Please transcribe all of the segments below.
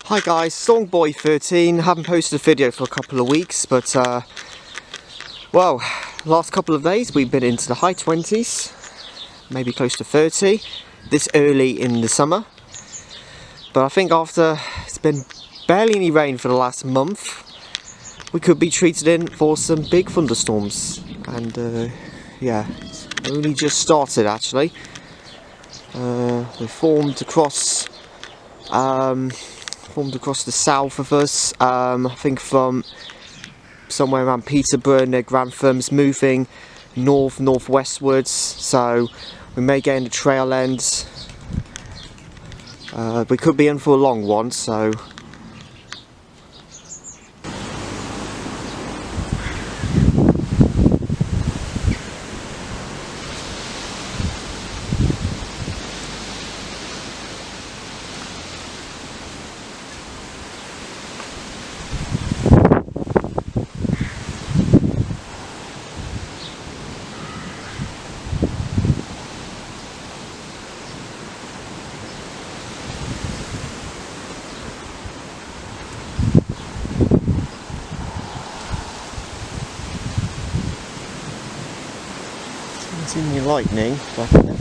Hi guys, Songboy13. Haven't posted a video for a couple of weeks, but well, last couple of days we've been into the high 20s, maybe close to 30, this early in the summer. But I think after it's been barely any rain for the last month, we could be treated in for some big thunderstorms. And yeah, it's only just started actually. They formed across the south of us, I think from somewhere around Peterborough near Grantham's, moving northwestwards, so we may get in the trail ends. We could be in for a long one, so continue lightning, definitely.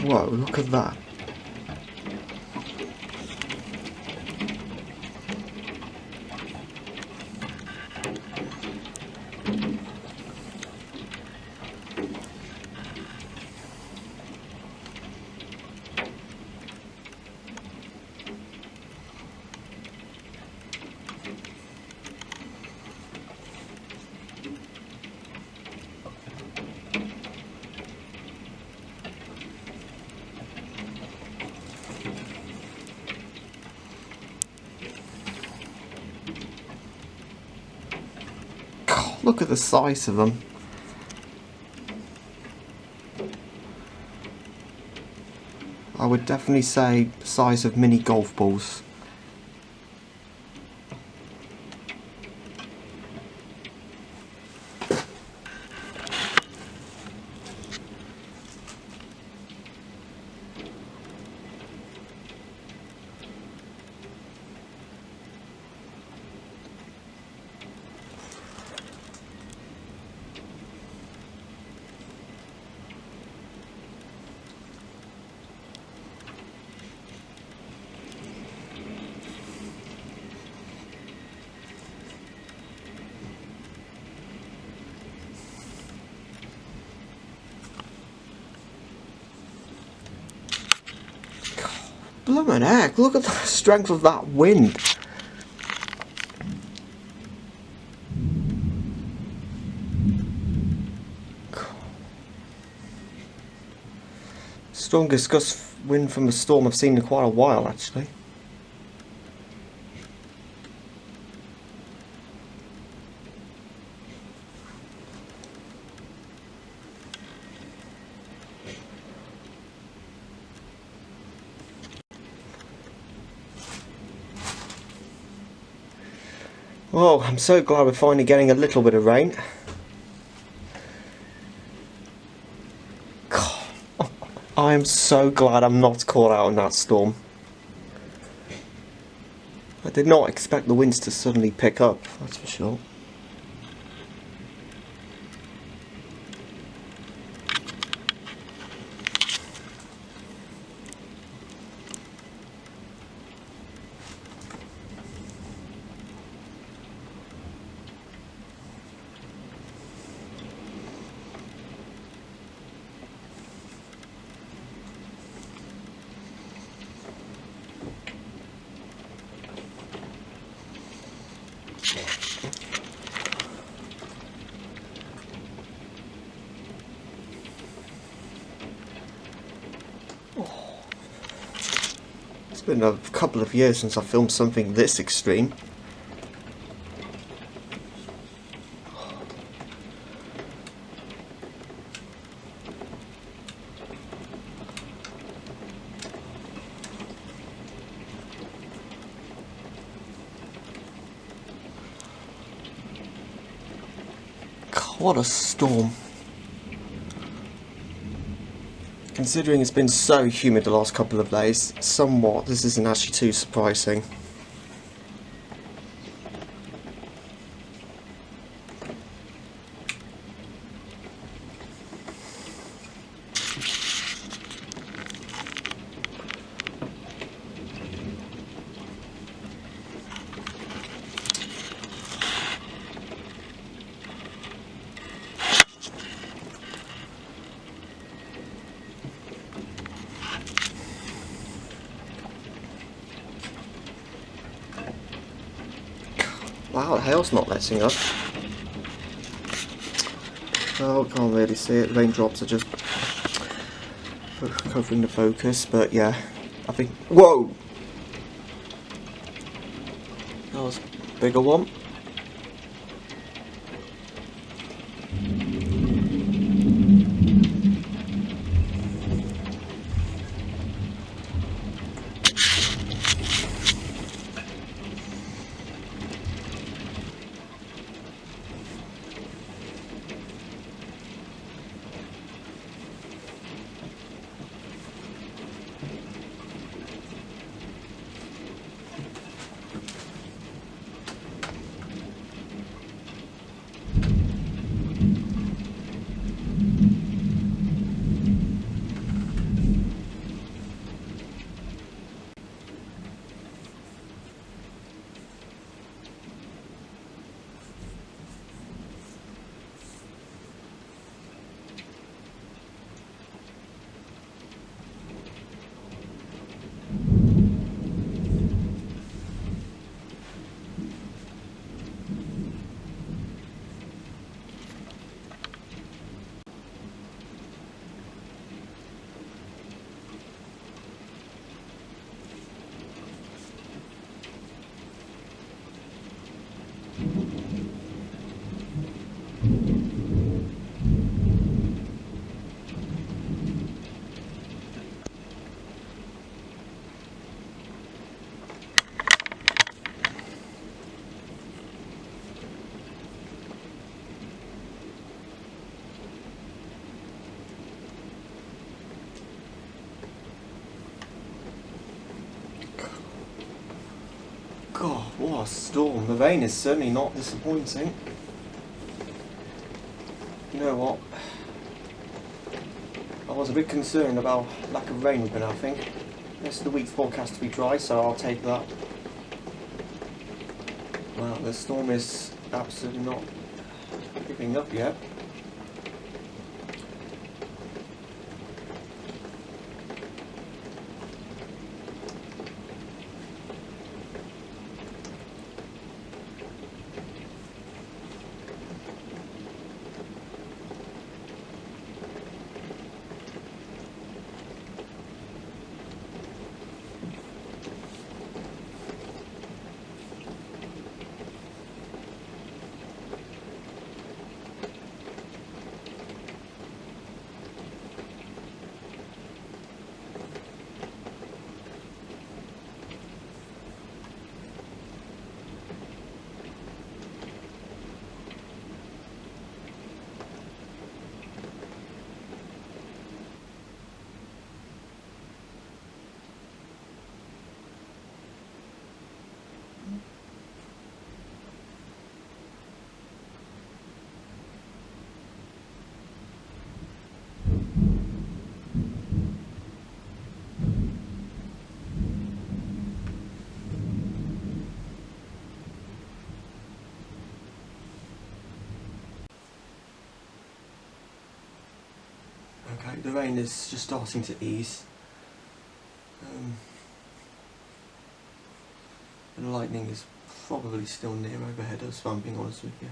Whoa, look at that. Look at the size of them. I would definitely say the size of mini golf balls. Bloomin' heck, look at the strength of that wind. Strongest gust wind from a storm I've seen in quite a while actually. Oh, I'm so glad we're finally getting a little bit of rain. God, I am so glad I'm not caught out in that storm. I did not expect the winds to suddenly pick up, that's for sure. It's been a couple of years since I filmed something this extreme. What a storm. Considering it's been so humid the last couple of days, somewhat, this isn't actually too surprising. Wow, the hail's not letting up. Oh, can't really see it. Raindrops are just covering the focus, but yeah, I think. Whoa! That was a bigger one. God, what a storm. The rain is certainly not disappointing. You know what? I was a bit concerned about lack of rain we've been having. The rest of the week's forecast to be dry, so I'll take that. Wow, the storm is absolutely not giving up yet. Okay, the rain is just starting to ease. And the lightning is probably still near overhead us, if I'm being honest with you.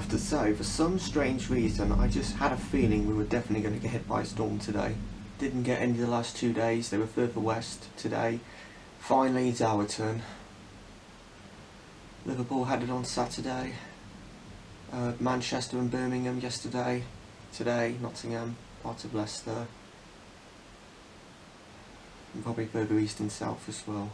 have to say, for some strange reason, I just had a feeling we were definitely going to get hit by a storm today. Didn't get any the last 2 days, they were further west today. Finally it's our turn. Liverpool had it on Saturday, Manchester and Birmingham yesterday, today Nottingham, part of Leicester, and probably further east and south as well.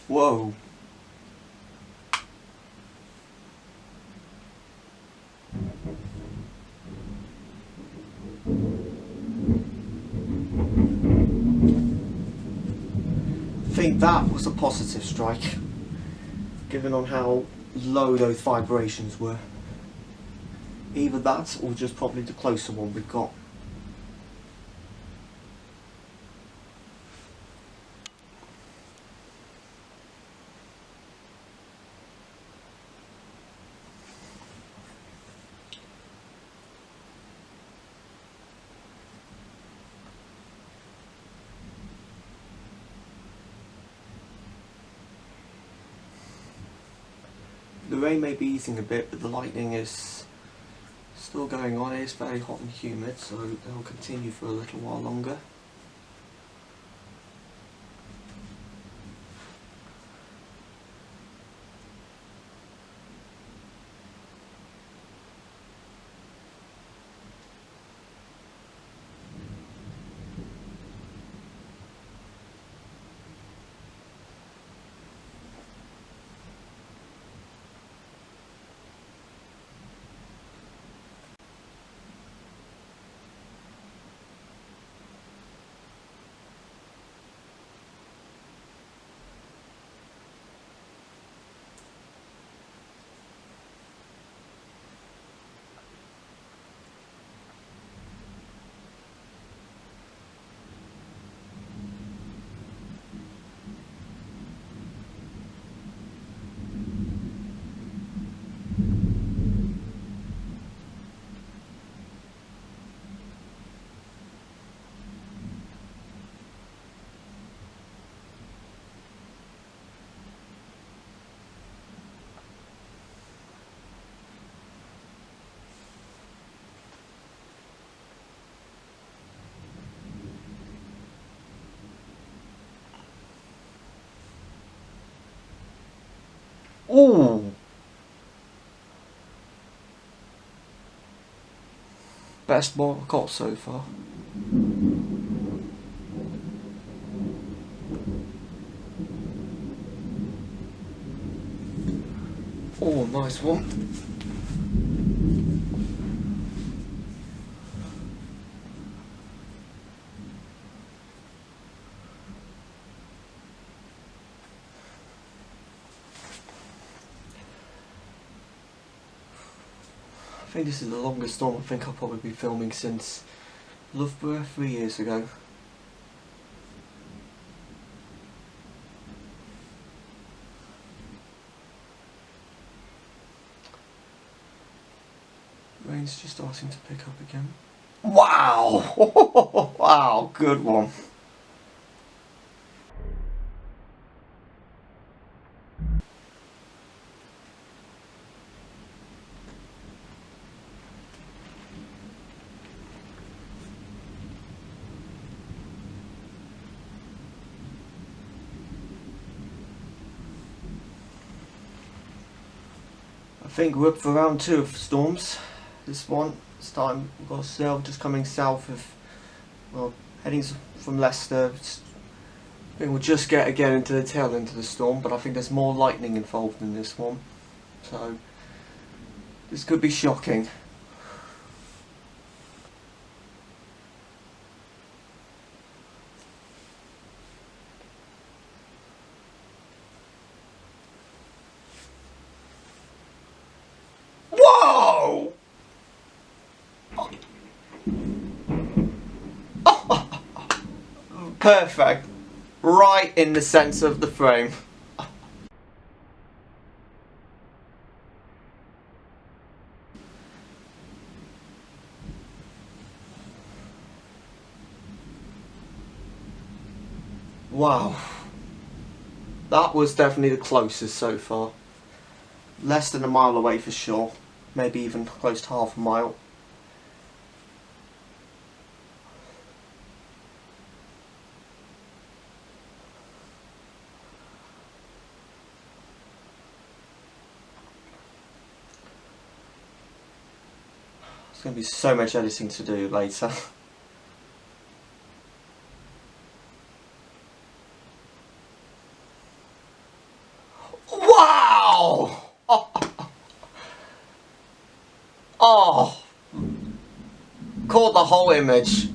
Whoa! I think that was a positive strike, given on how low those vibrations were. Either that or just probably the closer one we've got. The rain may be easing a bit, but the lightning is still going on. It is very hot and humid, so it will continue for a little while longer. Ooh! Best ball I've got so far. Oh, nice one. I think this is the longest storm I think I'll probably be filming since Loughborough 3 years ago. Rain's just starting to pick up again. Wow! Wow, good one. I think we're up for round 2 of storms. This time we've got a cell just coming south of, well, heading from Leicester. I think we'll just get again into the tail end of the storm, but I think there's more lightning involved in this one. So, this could be shocking. Whoa! Perfect. Right in the centre of the frame. Wow. That was definitely the closest so far. Less than a mile away for sure. Maybe even close to half a mile. There's going to be so much editing to do later. Wow! Oh! Caught the whole image.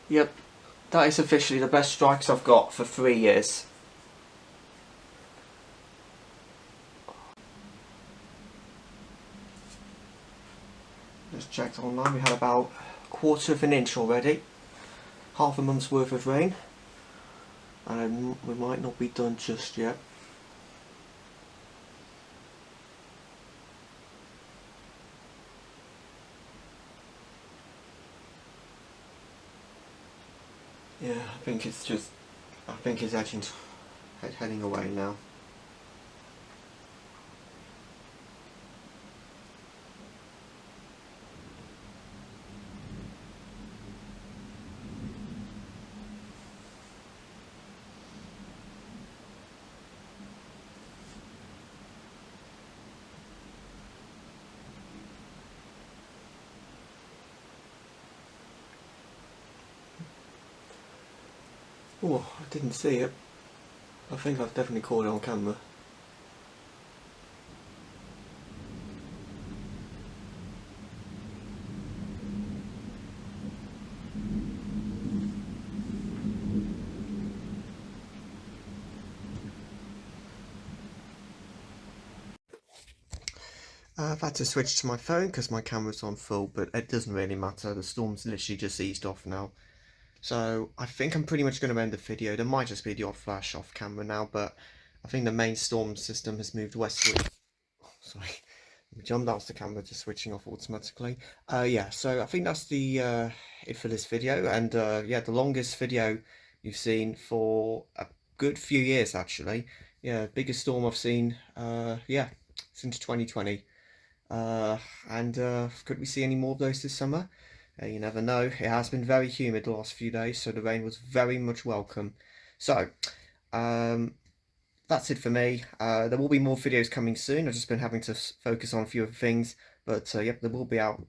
Yep, that is officially the best strikes I've got for 3 years. Just checked online, we had about a quarter of an inch already. Half a month's worth of rain. And we might not be done just yet. Yeah, I think it's edging, heading away now. Oh, I didn't see it. I think I've definitely caught it on camera. I've had to switch to my phone because my camera's on full, but it doesn't really matter. The storm's literally just eased off now. So I think I'm pretty much going to end the video. There might just be the odd flash off camera now, but I think the main storm system has moved westward. Oh, sorry, jumped out the camera, just switching off automatically. Yeah, so I think that's the it for this video, and yeah, the longest video you've seen for a good few years actually. Yeah, biggest storm I've seen. Yeah, since 2020. And could we see any more of those this summer? You never know. It has been very humid the last few days, so the rain was very much welcome. So, that's it for me. There will be more videos coming soon. I've just been having to focus on a few other things, but yep, there will be out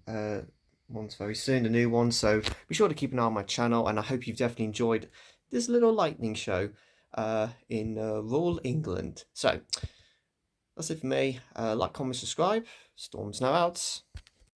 ones very soon, a new one. So be sure to keep an eye on my channel, and I hope you've definitely enjoyed this little lightning show in rural England. So that's it for me. Like, comment, subscribe. Storm's now out.